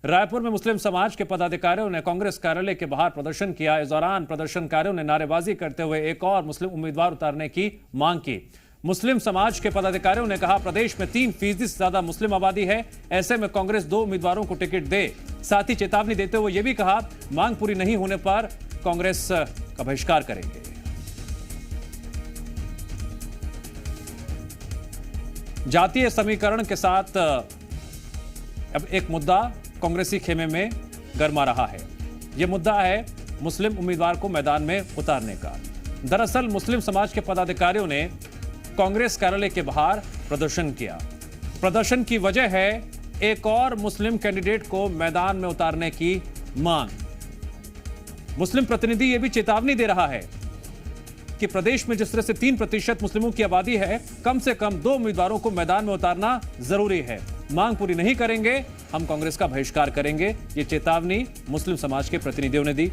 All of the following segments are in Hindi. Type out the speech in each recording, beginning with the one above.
रायपुर में मुस्लिम समाज के पदाधिकारियों ने कांग्रेस कार्यालय के बाहर प्रदर्शन किया। इस दौरान प्रदर्शनकारियों ने नारेबाजी करते हुए एक और मुस्लिम उम्मीदवार उतारने की मांग की। मुस्लिम समाज के पदाधिकारियों ने कहा, प्रदेश में 3% से ज्यादा मुस्लिम आबादी है, ऐसे में कांग्रेस 2 उम्मीदवारों को टिकट दे। साथ ही चेतावनी देते हुए यह भी कहा, मांग पूरी नहीं होने पर कांग्रेस का बहिष्कार करेंगे। जातीय समीकरण के साथ अब एक मुद्दा कांग्रेसी खेमे में गरमा रहा है। यह मुद्दा है मुस्लिम उम्मीदवार को मैदान में उतारने का। दरअसल मुस्लिम समाज के पदाधिकारियों ने कांग्रेस कार्यालय के बाहर प्रदर्शन किया। प्रदर्शन की वजह है एक और मुस्लिम कैंडिडेट को मैदान में उतारने की मांग। मुस्लिम प्रतिनिधि यह भी चेतावनी दे रहा है कि प्रदेश में जिस तरह से 3% मुस्लिमों की आबादी है, कम से कम 2 उम्मीदवारों को मैदान में उतारना जरूरी है। मांग पूरी नहीं करेंगे, हम कांग्रेस का बहिष्कार करेंगे। ये चेतावनी मुस्लिम समाज के प्रतिनिधियों ने दी।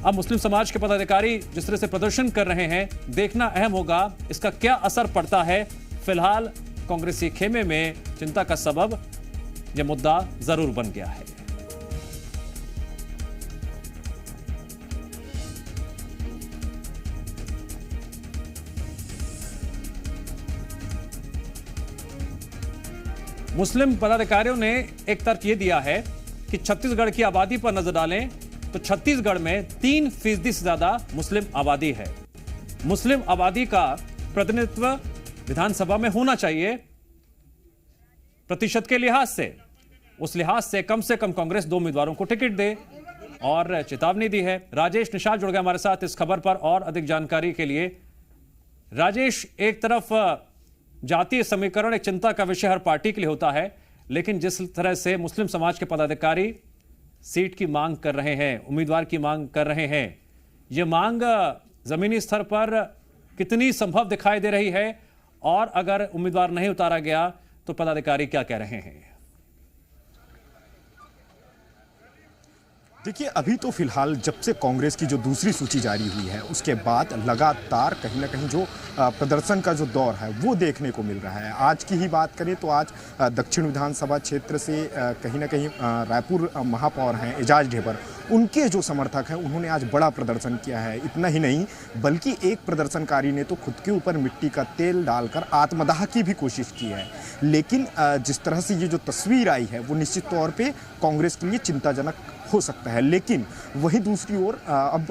अब मुस्लिम समाज के पदाधिकारी जिस तरह से प्रदर्शन कर रहे हैं, देखना अहम होगा इसका क्या असर पड़ता है। फिलहाल कांग्रेसी खेमे में चिंता का सबब यह मुद्दा जरूर बन गया है। मुस्लिम पदाधिकारियों ने एक तर्क यह दिया है कि छत्तीसगढ़ की आबादी पर नजर डालें तो छत्तीसगढ़ में 3% से ज्यादा मुस्लिम आबादी है। मुस्लिम आबादी का प्रतिनिधित्व विधानसभा में होना चाहिए प्रतिशत के लिहाज से। उस लिहाज से कम कांग्रेस 2 उम्मीदवारों को टिकट दे और चेतावनी दी है। राजेश निशाल जुड़ गए हमारे साथ इस खबर पर और अधिक जानकारी के लिए। राजेश, एक तरफ जातीय समीकरण एक चिंता का विषय हर पार्टी के लिए होता है, लेकिन जिस तरह से मुस्लिम समाज के पदाधिकारी सीट की मांग कर रहे हैं, उम्मीदवार की मांग कर रहे हैं, यह मांग जमीनी स्तर पर कितनी संभव दिखाई दे रही है और अगर उम्मीदवार नहीं उतारा गया तो पदाधिकारी क्या कह रहे हैं? देखिए, अभी तो फिलहाल जब से कांग्रेस की जो दूसरी सूची जारी हुई है उसके बाद लगातार कहीं ना कहीं जो प्रदर्शन का जो दौर है वो देखने को मिल रहा है। आज की ही बात करें तो आज दक्षिण विधानसभा क्षेत्र से कहीं ना कहीं रायपुर महापौर हैं एजाज ढेबर, उनके जो समर्थक हैं उन्होंने आज बड़ा प्रदर्शन किया है। इतना ही नहीं बल्कि एक प्रदर्शनकारी ने तो खुद के ऊपर मिट्टी का तेल डालकर आत्मदाह की भी कोशिश की है। लेकिन जिस तरह से ये जो तस्वीर आई है वो निश्चित तौर पे कांग्रेस के लिए चिंताजनक हो सकता है। लेकिन वहीं दूसरी ओर अब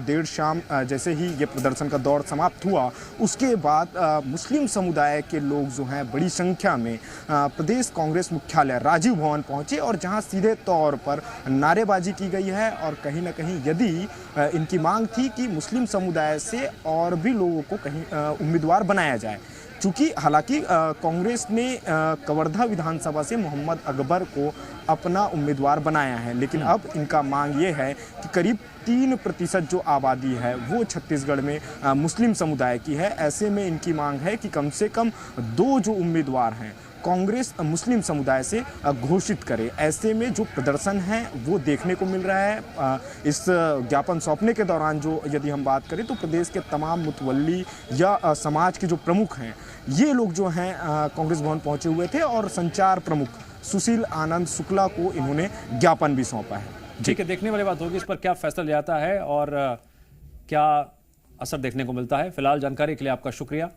देर शाम जैसे ही ये प्रदर्शन का दौर समाप्त हुआ उसके बाद मुस्लिम समुदाय के लोग जो हैं बड़ी संख्या में प्रदेश कांग्रेस मुख्यालय राजीव भवन पहुंचे और जहां सीधे तौर पर नारेबाजी की गई है और कहीं ना कहीं यदि इनकी मांग थी कि मुस्लिम समुदाय से और भी लोगों को कहीं उम्मीदवार बनाया जाए। चूंकि हालांकि कांग्रेस ने कवर्धा विधानसभा से मोहम्मद अकबर को अपना उम्मीदवार बनाया है, लेकिन अब इनका मांग ये है कि करीब 3% जो आबादी है वो छत्तीसगढ़ में मुस्लिम समुदाय की है। ऐसे में इनकी मांग है कि कम से कम 2 जो उम्मीदवार हैं कांग्रेस मुस्लिम समुदाय से घोषित करे। ऐसे में जो प्रदर्शन है वो देखने को मिल रहा है। इस ज्ञापन सौंपने के दौरान जो यदि हम बात करें तो प्रदेश के तमाम मुतवल्ली या समाज के जो प्रमुख हैं ये लोग जो हैं कांग्रेस भवन पहुंचे हुए थे और संचार प्रमुख सुशील आनंद शुक्ला को इन्होंने ज्ञापन भी सौंपा है। ठीक है, देखने वाली बात होगी इस पर क्या फैसला लिया जाता है और क्या असर देखने को मिलता है। फिलहाल जानकारी के लिए आपका शुक्रिया।